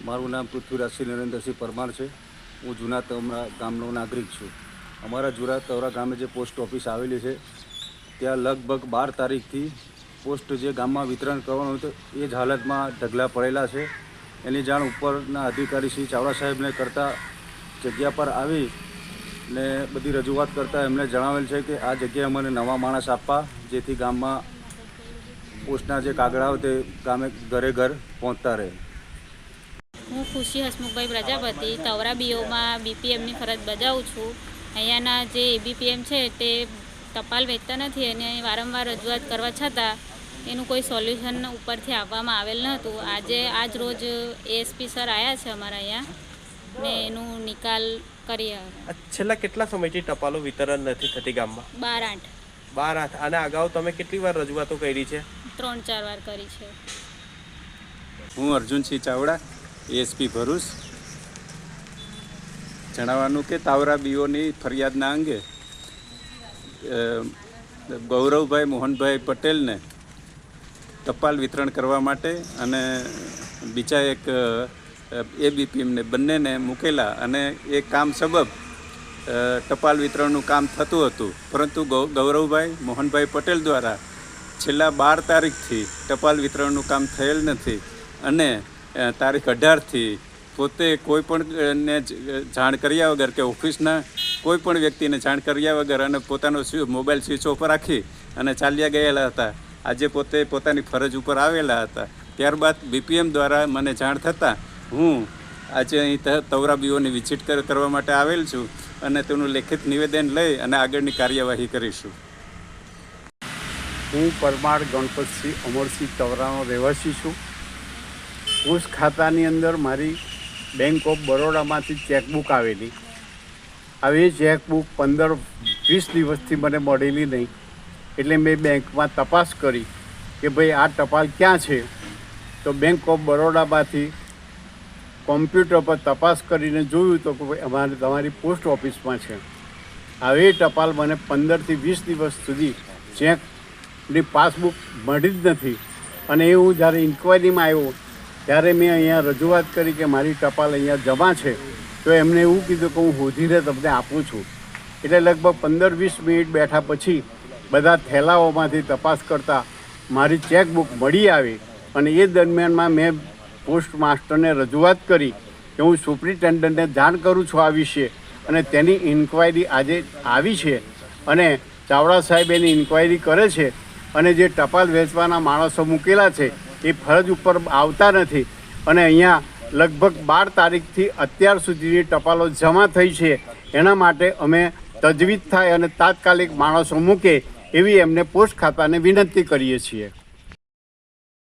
મારું નામ પૃથ્વીરાજસિંહ નરેન્દ્રસિંહ પરમાર છે। હું જૂના તવરા ગામનો નાગરિક છું। અમારા જૂના તવરા ગામે જે પોસ્ટ ઓફિસ આવેલી છે ત્યાં લગભગ 12 તારીખથી પોસ્ટ જે ગામમાં વિતરણ કરવાનું હતું એ જ હાલતમાં ઢગલા પડેલા છે। એની જાણ ઉપરના અધિકારી શ્રી ચાવડા સાહેબને કરતાં જગ્યા પર આવી ને બધી રજૂઆત કરતાં એમણે જણાવેલ છે કે આ જગ્યાએ અમને નવા માણસ આપવા, જેથી ગામમાં પોસ્ટના જે કાગળાઓ તે ગામે ઘરે ઘર પહોંચતા રહે। હું ખુશી હસમુખભાઈ પ્રજાપતિ તવરા બીઓમાં બીપીએમની ફરજ બજાવું છું। અહીંયાના જે એબીપીએમ છે તે ટપાલ વેચતા નથી અને વારંવાર રજૂઆત કરવા છતાં એનું કોઈ સોલ્યુશન ઉપરથી આપવામાં આવેલ નહોતું। આજ રોજ એએસપી સર આવ્યા છે અમારા અહીંયા ને એનું નિકાલ કરી આવે। છેલ્લા કેટલા સમયથી ટપાલો વિતરણ નથી થતી ગામમાં? 12-8 અને અગાઉ તમે કેટલી વાર રજૂઆતો કરી છે? 3-4 વાર કરી છે। હું અર્જુનસિંહ ચાવડા, એએસપી ભરૂચ। જણાવવાનું કે તાવરા બીઓની ફરિયાદના અંગે ગૌરવભાઈ મોહનભાઈ પટેલને ટપાલ વિતરણ કરવા માટે અને બીજા એક એબીપીએમને બંનેને મૂકેલા અને એ કામ સબબ ટપાલ વિતરણનું કામ થતું હતું, પરંતુ ગૌરવભાઈ મોહનભાઈ પટેલ દ્વારા છેલ્લા 12 તારીખથી ટપાલ વિતરણનું કામ થયેલ નથી અને તારીખ 18થી પોતે કોઈ પણને જાણ કર્યા વગર કે ઓફિસના કોઈ પણ વ્યક્તિને જાણ કર્યા વગર અને પોતાનો મોબાઈલ સ્વિચ ઓફ રાખી અને ચાલ્યા ગયેલા હતા। આજે પોતે પોતાની ફરજ ઉપર આવેલા હતા। ત્યારબાદ બીપીએમ દ્વારા મને જાણ થતાં હું આજે અહીં તવરા બીઓની વિઝિટ કરવા માટે આવેલ છું અને તેનું લેખિત નિવેદન લઈ અને આગળની કાર્યવાહી કરીશું। હું પરમાર ગણપતસિંહ અમરસિંહ તવરાનો રહેવાસી છું। પોસ્ટ ખાતાની અંદર મારી બેંક ઓફ બરોડામાંથી ચેકબુક આવેલી। હવે એ ચેકબુક 15-20 દિવસથી મને મળેલી નહીં, એટલે મેં બેંકમાં તપાસ કરી કે ભાઈ આ ટપાલ ક્યાં છે। તો બેંક ઓફ બરોડામાંથી કોમ્પ્યુટર પર તપાસ કરીને જોયું તો કે ભાઈ તમારી પોસ્ટ ઓફિસમાં છે। હવે એ ટપાલ મને 15થી 20 દિવસ સુધી ચેકની પાસબુક મળી જ નથી અને એ હું જ્યારે ઇન્ક્વાયરીમાં આવ્યો ત્યારે મેં અહીંયા રજૂઆત કરી કે મારી ટપાલ અહીંયા જમા છે, તો એમને એવું કીધું કે હું શોધીને તમને આપું છું। એટલે લગભગ 15-20 મિનિટ બેઠા પછી બધા થેલાઓમાંથી તપાસ કરતાં મારી ચેકબુક મળી આવી અને એ દરમિયાનમાં મેં પોસ્ટ માસ્ટરને રજૂઆત કરી કે હું સુપ્રિન્ટેન્ડન્ટને જાણ કરું છું આ વિશે અને તેની ઇન્ક્વાયરી આજે આવી છે અને ચાવડા સાહેબ એની ઇન્ક્વાયરી કરે છે અને જે ટપાલ વેચવાના માણસો મૂકેલા છે એ ફરજ ઉપર આવતા નથી અને અહીંયા લગભગ 12 તારીખથી અત્યાર સુધીની ટપાલો જમા થઈ છે। એના માટે અમે તજવીજ થાય અને તાત્કાલિક માણસો મૂકે એવી એમને પોસ્ટ ખાતાને વિનંતી કરીએ છીએ।